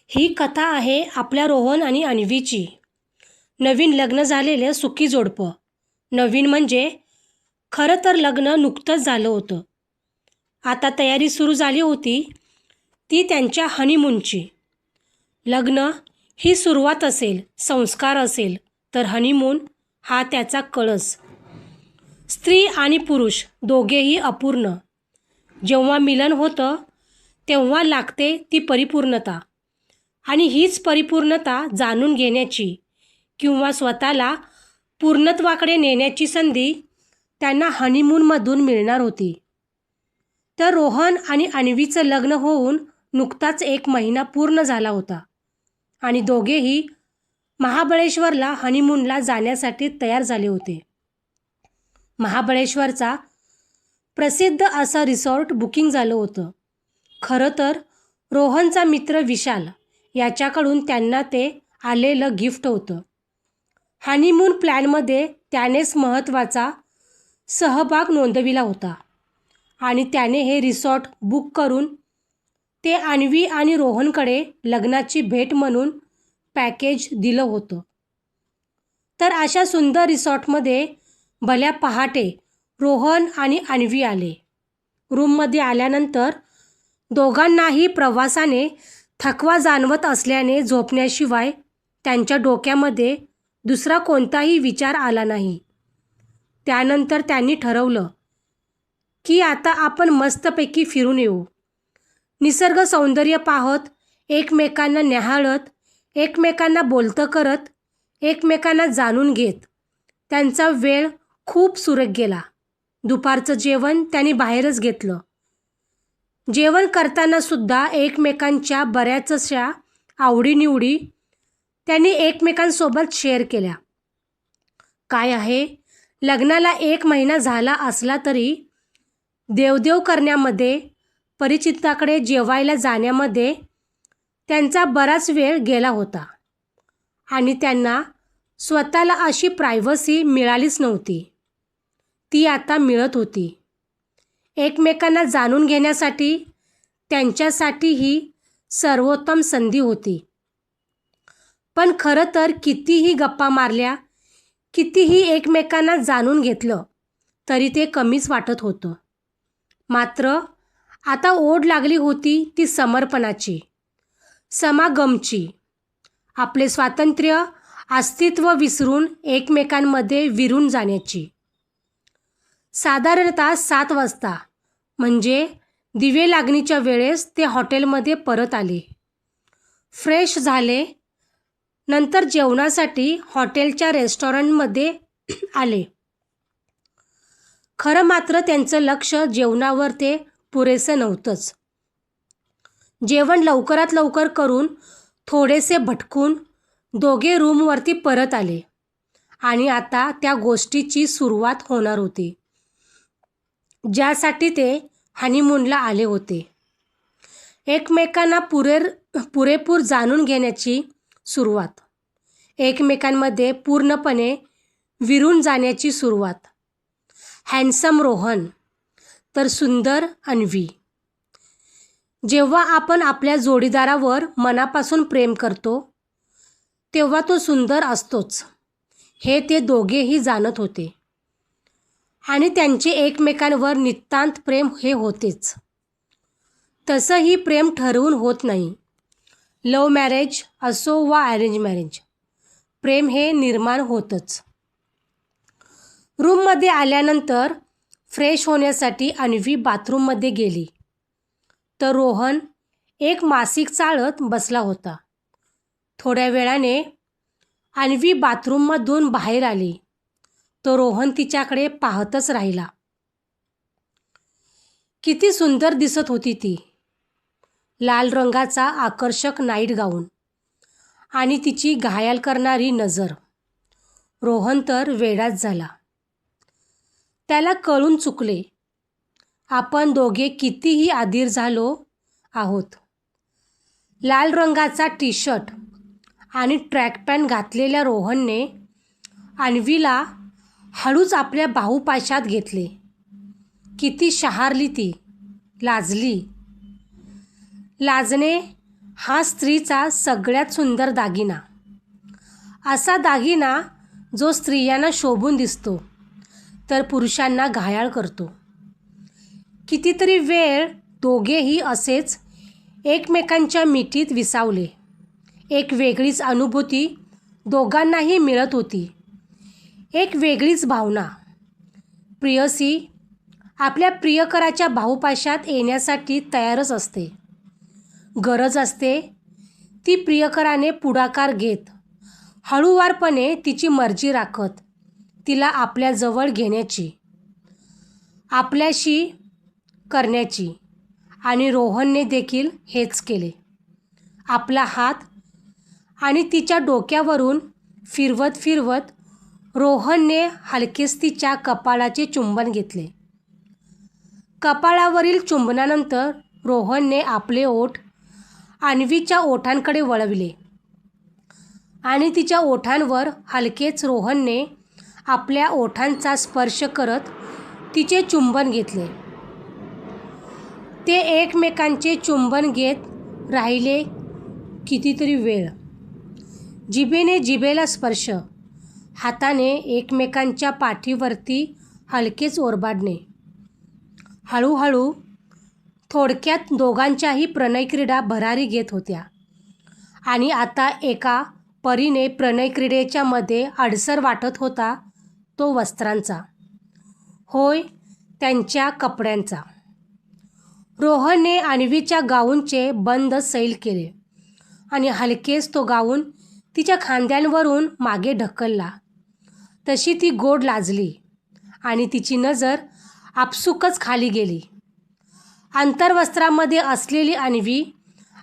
ही कथा आहे आपल्या रोहन आणि अन्वीची. नवीन लग्न झालेलं सुखी जोडपं. नवीन म्हणजे खरं तर लग्न नुकतंच झालं होतं. आता तयारी सुरू झाली होती, ती त्यांच्या हनीमूनची. लग्न ही सुरुवात असेल, संस्कार असेल, तर हनीमून हा त्याचा कळस. स्त्री आणि पुरुष दोघेही अपूर्ण. जेव्हा मिलन होतं तेव्हा लागते ती परिपूर्णता. आणि हीच परिपूर्णता जाणून घेण्याची किंवा स्वतःला पूर्णत्वाकडे नेण्याची संधी त्यांना हनीमूनमधून मिळणार होती. तर रोहन आणि अन्वीचं लग्न होऊन नुकताच 1 महिना पूर्ण झाला होता आणि दोघेही महाबळेश्वरला हनीमूनला जाण्यासाठी तयार झाले होते. महाबळेश्वरचा प्रसिद्ध असं रिसॉर्ट बुकिंग झालं होतं. खरं तर रोहनचा मित्र विशाल याच्याकडून त्यांना ते आलेलं गिफ्ट होतं. हनीमून प्लॅनमध्ये त्यानेच महत्त्वाचा सहभाग नोंदविला होता आणि त्याने हे रिसॉर्ट बुक करून ते अन्वी आणि रोहनकडे लग्नाची भेट म्हणून पॅकेज दिलं होतं. तर अशा सुंदर रिसॉर्टमध्ये भल्या पहाटे रोहन आणि अन्वी आले. रूममध्ये आल्यानंतर दोघांनाही प्रवासाने थकवा जाणवत असल्याने झोपण्याशिवाय त्यांच्या डोक्यामध्ये दुसरा कोणताही विचार आला नाही. त्यानंतर त्यांनी ठरवलं की आता आपण मस्तपैकी फिरून येऊ. निसर्ग सौंदर्य पाहत, एकमेकांना न्याहाळत, एकमेकांना बोलतं करत, एकमेकांना जाणून घेत त्यांचा वेळ खूप सुरेख गेला. दुपारचं जेवण त्यांनी बाहेरच घेतलं. जेवण करताना सुद्धा एकमेकांच्या बऱ्याचशा आवडीनिवडी त्यांनी एकमेकांसोबत शेअर केल्या. काय आहे, लग्नाला 1 महिना झाला असला तरी देवदेव करण्यामध्ये, परिचिताकडे जेवायला जाण्यामध्ये त्यांचा बराच वेळ गेला होता आणि त्यांना स्वतःला अशी प्रायव्हसी मिळालीच नव्हती. ती आता मिळत होती. एकमेकांना जाणून घेण्यासाठी त्यांच्यासाठी ही सर्वोत्तम संधी होती. पण खरं तर कितीही गप्पा मारल्या, कितीही एकमेकांना जाणून घेतलं तरी ते कमीच वाटत होतं. मात्र आता ओढ लागली होती ती समर्पणाची, समागमची. आपले स्वातंत्र्य, अस्तित्व विसरून एकमेकांमध्ये विरून जाण्याची. साधारणतः 7 वाजता म्हणजे दिवे लागणीच्या वेळेस ते हॉटेलमध्ये परत आले. फ्रेश झाले. नंतर जेवणासाठी हॉटेलच्या रेस्टॉरंटमध्ये आले. खरं मात्र त्यांचं लक्ष जेवणावर ते पुरेसं नव्हतंच. जेवण लवकरात लवकर करून थोडेसे भटकून दोघे रूमवरती परत आले आणि आता त्या गोष्टीची सुरुवात होणार होती ज्यासाठी ते हनीमूनला आले होते. एकमेकांना पुरेपूर जाणून घेण्याची सुरुवात. एकमेकांमध्ये पूर्णपणे विरून जाण्याची सुरुवात. हँडसम रोहन तर सुंदर अन्वी. जेव्हा आपण आपल्या जोडीदारावर मनापासून प्रेम करतो तेव्हा तो सुंदर असतोच हे ते दोघेही जाणत होते आणि त्यांचे एकमेकांवर नितांत प्रेम हे होतेच. तसंही प्रेम ठरवून होत नाही. लव्ह मॅरेज असो वा अरेंज मॅरेज, प्रेम हे निर्माण होतंच. रूममध्ये आल्यानंतर फ्रेश होण्यासाठी अन्वी बाथरूममध्ये गेली तर रोहन एक मासिक चाळत बसला होता. थोड्या वेळाने अन्वी बाथरूममधून बाहेर आली तो रोहन तिच्याकडे पाहतच राहिला. किती सुंदर दिसत होती ती. लाल रंगाचा आकर्षक नाईट गाऊन आणि तिची घायाल करणारी नजर. रोहन तर वेडाच झाला. त्याला कळून चुकले आपण दोघे कितीही अधीर झालो आहोत. लाल रंगाचा टी शर्ट आणि ट्रॅक पॅन्ट घातलेल्या रोहनने अन्वीला हळूच आपल्या बाहुपाशात घेतले. किती शहारली ती, लाजली. लाजणे हा स्त्रीचा सगळ्यात सुंदर दागिना, असा दागिना जो स्त्रियांना शोभून दिसतो तर पुरुषांना घायाळ करतो. कितीतरी वेळ दोघेही असेच एकमेकांच्या मिठीत विसावले. एक वेगळीच अनुभूती दोघांनाही मिळत होती, एक वेगळीच भावना. प्रियसी आपल्या प्रियकराच्या बाहुपाशात येण्यासाठी तयारच असते. गरज असते ती प्रियकराने पुढाकार घेत, हळूवारपणे तिची मर्जी राखत तिला आपल्याजवळ घेण्याची, आपल्याशी करण्याची. आणि रोहनने देखील हेच केले. आपला हात आणि तिच्या डोक्यावरून फिरवत फिरवत रोहनने हलकेच तिच्या कपाळाचे चुंबन घेतले. कपाळावरील चुंबनानंतर रोहनने आपले ओठ अन्वीच्या ओठांकडे वळविले आणि तिच्या ओठांवर हलकेच रोहनने आपल्या ओठांचा स्पर्श करत तिचे चुंबन घेतले. ते एकमेकांचे चुंबन घेत राहिले कितीतरी वेळ. जिभेने जिभेला स्पर्श, हाताने एकमेकांच्या पाठीवरती हलकेच ओरबाडणे. हळूहळू थोडक्यात दोघांच्याही प्रणयक्रीडा भरारी घेत होत्या. आणि आता एका परीने प्रणयक्रीडेच्या मध्ये अडसर वाटत होता तो वस्त्रांचा, होय त्यांच्या कपड्यांचा. रोहनने अन्वीच्या गाऊनचे बंद सैल केले आणि हलकेच तो गाऊन तिच्या खांद्यांवरून मागे ढकलला. तशी ती गोड लाजली आणि तिची नजर आपसुकच खाली गेली. अंतर्वस्त्रामध्ये असलेली अन्वी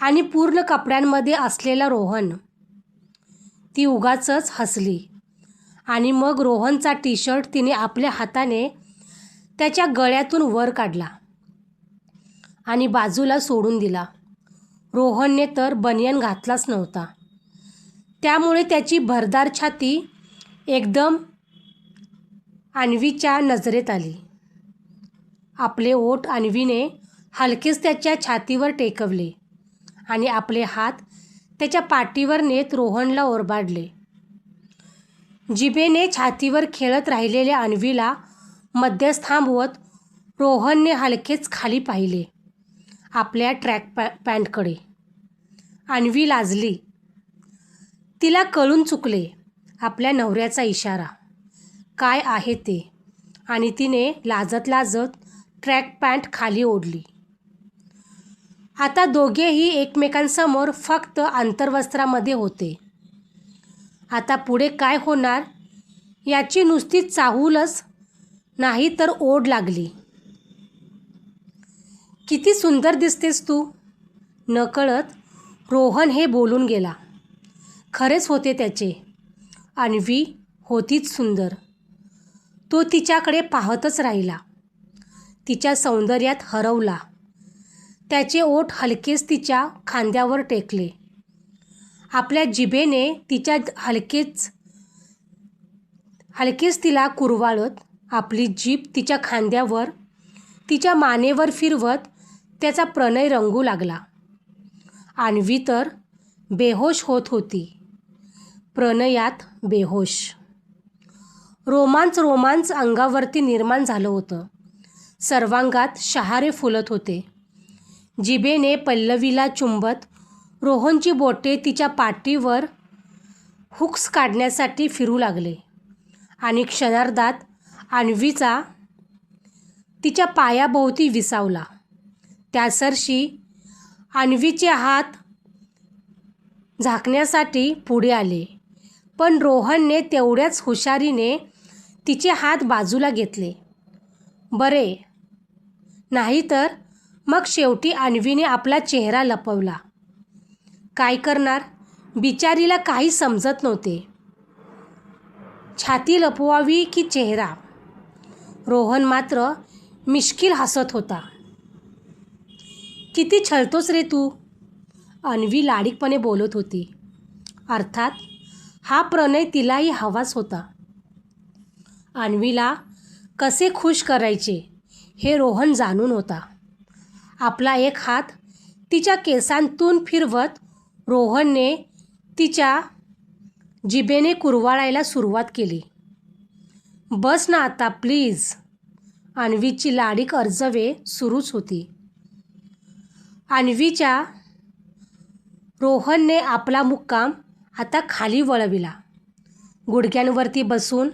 आणि पूर्ण कपड्यांमध्ये असलेला रोहन. ती उगाचच हसली आणि मग रोहनचा टी शर्ट तिने आपल्या हाताने त्याच्या गळ्यातून वर काढला आणि बाजूला सोडून दिला. रोहनने तर बनियन घातलाच नव्हता, त्यामुळे त्याची भरदार छाती एकदम अन्वीच्या नजरेत आली. आपले ओठ अन्वीने हलकेच त्याच्या छातीवर टेकवले आणि आपले हात त्याच्या पाठीवर नेत रोहनला ओरबाडले. जिभेने छातीवर खेळत राहिलेल्या अन्वीला मध्येच थांबवत रोहनने हलकेच खाली पाहिले आपल्या ट्रॅक पॅन्टकडे. अन्वी लाजली. तिला कळून चुकले आपल्या नवऱ्याचा इशारा काय आहे ते, आणि तिने लाजत लाजत ट्रॅक पॅन्ट खाली ओढली. आता दोघेही एकमेकांसमोर फक्त अंतर्वस्त्रामध्ये होते. आता पुढे काय होणार याची नुसती चाहूलच नाही तर ओढ लागली. किती सुंदर दिसतेस तू, नकळत रोहन हे बोलून गेला. खरेच होते त्याचे. अन्वी होतीच सुंदर. तो तिच्याकडे पाहतच राहिला, तिच्या सौंदर्यात हरवला. त्याचे ओठ हलकेच तिच्या खांद्यावर टेकले. आपल्या जिभेने तिच्या हलकेच तिला कुरवाळत आपली जीभ तिच्या खांद्यावर, तिच्या मानेवर फिरवत त्याचा प्रणय रंगू लागला. अन्वी तर बेहोश होत होती, प्रणयात बेहोश. रोमांच अंगावरती निर्माण झालं होतं. सर्वांगात शहारे फुलत होते. जिभेने पल्लवीला चुंबत रोहनची बोटे तिच्या पाठीवर हुक्स काढण्यासाठी फिरू लागले आणि क्षणार्धात अन्वीचा तिच्या पायाभोवती विसावला. त्यासरशी अन्वीचे हात झाकण्यासाठी पुढे आले, पण रोहनने तेवढ्याच हुशारीने तिचे हात बाजूला घेतले. बरे, नाहीतर मग शेवटी अन्वीने आपला चेहरा लपवला. काय करणार, बिचारीला काही समजत नव्हते. छाती लपवावी की चेहरा. रोहन मात्र मिश्किल हसत होता. किती छळतोस रे तू, अन्वी लाडीकपणे बोलत होती. अर्थात हा प्रणय तिलाही हवाच होता. अन्वीला कसे खुश करायचे हे रोहन जाणून होता. आपला एक हात तिच्या केसांतून फिरवत रोहनने तिच्या जिभेने कुरवाळायला सुरुवात केली. बस ना आता प्लीज. अन्वीची लाडीक अर्जवे सुरूच होती. अन्वीच्या रोहनने आपला मुक्काम आता खाली वळविला. गुडघ्यांवरती बसून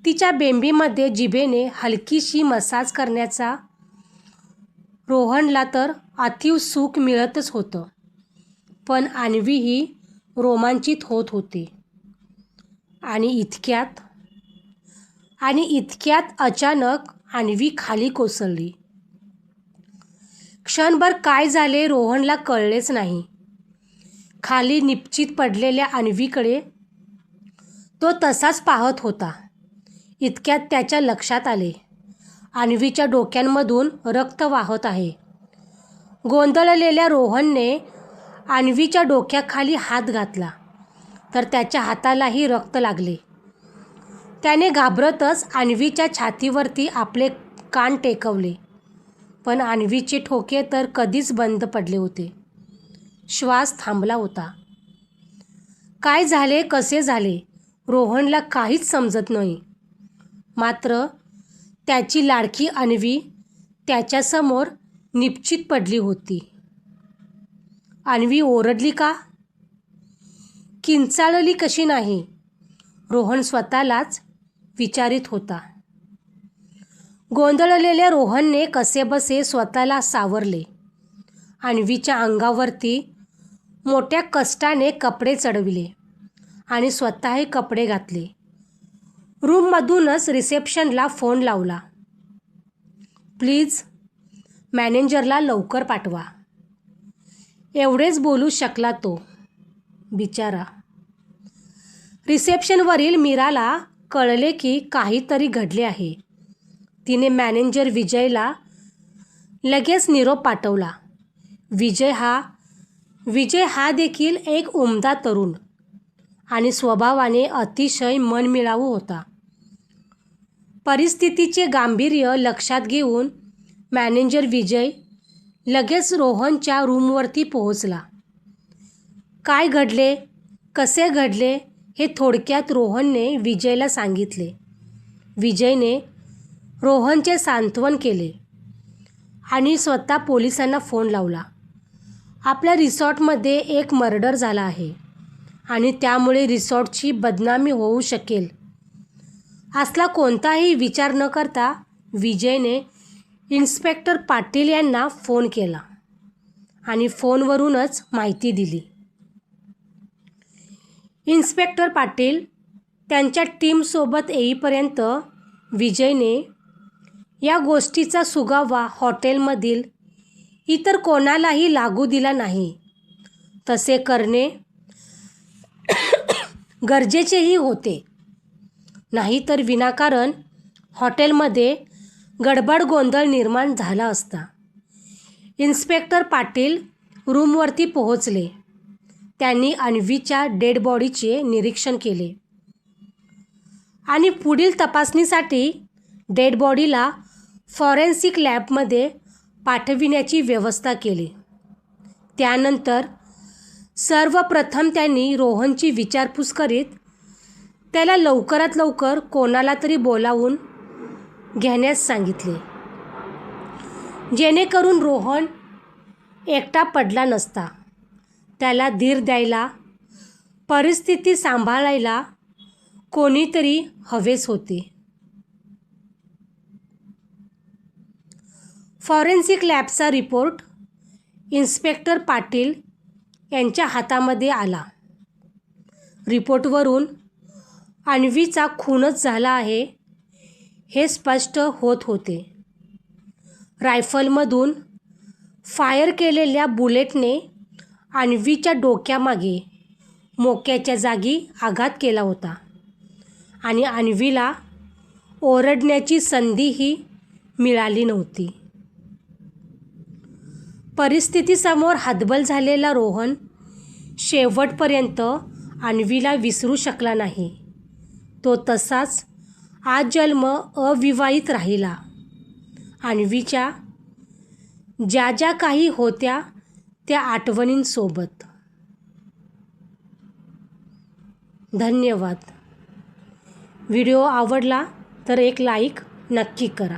तिच्या बेंबीमध्ये जिभेने हलकीशी मसाज करण्याचा रोहनला तर अतीव सुख मिळतच होतं. पण अन्वीही रोमांचित होत होती. आणि इतक्यात अचानक अन्वी खाली कोसळली. क्षणभर काय झाले रोहनला कळलेच नाही. खाली निपचित पडलेल्या अन्वीकडे तो तसाच पाहत होता. इतक्यात त्याच्या लक्षात आले, अन्वीच्या डोक्यांमधून रक्त वाहत आहे. गोंधळलेल्या रोहनने अन्वीच्या डोक्याखाली हात घातला तर त्याच्या हातालाही रक्त लागले. त्याने घाबरतच अन्वीच्या छातीवरती आपले कान टेकवले. पण अन्वीचे ठोके तर कधीच बंद पडले होते. श्वास थांबला होता. काय झाले, कसे झाले रोहनला काहीच समजत नाही. मात्र त्याची लाडकी अन्वी त्याच्यासमोर निपचित पडली होती. अन्वी ओरडली का? किंचाळली कशी नाही? रोहन स्वतःलाच विचारित होता. गोंधळलेल्या रोहनने कसेबसे स्वतःला सावरले. अन्वीच्या अंगावरती मोठ्या कष्टाने कपडे चढविले आणि स्वतःही कपडे घातले. रूममधूनच रिसेप्शनला फोन लावला. प्लीज मॅनेजरला लवकर पाठवा. एवढेच बोलू शकला तो बिचारा. रिसेप्शनवरील मीराला कळले की काहीतरी घडले आहे. तिने मॅनेजर विजयला लगेच निरोप पाठवला. विजय हा देखील एक उमदा तरुण आणि स्वभावाने अतिशय मनमिळावू होता. परिस्थितीचे गांभीर्य लक्षात घेऊन मॅनेजर विजय लगेच रोहनच्या रूमवरती पोहोचला. काय घडले, कसे घडले हे थोडक्यात रोहनने विजयला सांगितले. विजयने रोहनचे सांत्वन केले आणि स्वतः पोलिसांना फोन लावला. आपल्या रिसॉर्टमध्ये एक मर्डर झाला आहे आणि त्यामुळे रिसॉर्टची बदनामी होऊ शकेल असला कोणताही विचार न करता विजयने इन्स्पेक्टर पाटील यांना फोन केला आणि फोनवरूनच माहिती दिली. इन्स्पेक्टर पाटील त्यांच्या टीमसोबत येईपर्यंत विजयने या गोष्टीचा सुगावा हॉटेलमधील इतर कोणालाही लागू दिला नाही. तसे करणे गरजेचेही होते. नाहीतर विनाकारण हॉटेलमध्ये गडबड गोंधळ निर्माण झाला असता. इन्स्पेक्टर पाटील रूमवरती पोहोचले. त्यांनी अन्वीच्या डेड बॉडीचे निरीक्षण केले आणि पुढील तपासणीसाठी डेड बॉडीला फॉरेन्सिक लॅबमध्ये पाठविण्याची व्यवस्था केली. त्यानंतर सर्वप्रथम त्यांनी रोहनची विचारपूस करीत त्याला लवकरात लवकर कोणाला तरी बोलावून घेण्यास सांगितले, जेणेकरून रोहन एकटा पडला नसता. त्याला धीर द्यायला, परिस्थिती सांभाळायला कोणीतरी हवेच होते. फॉरेन्सिक लॅबचा रिपोर्ट इन्स्पेक्टर पाटील यांच्या हातामध्ये आला. रिपोर्टवरून अन्वीचा खूनच झाला आहे हे स्पष्ट होत होते. रायफलमधून फायर केलेल्या बुलेटने अन्वीच्या डोक्यामागे मोक्याच्या जागी आघात केला होता आणि अन्वीला ओरडण्याची संधीही मिळाली नव्हती. परिस्थितीसमोर हतबल झालेला रोहन शेवटपर्यंत अन्वीला विसरू शकला नाही. तो तसाच आजन्म अविवाहित राहिला. अन्वीच्या ज्या ज्या काही होत्या त्या आठवणींसोबत. धन्यवाद. व्हिडिओ आवडला तर एक लाईक नक्की करा.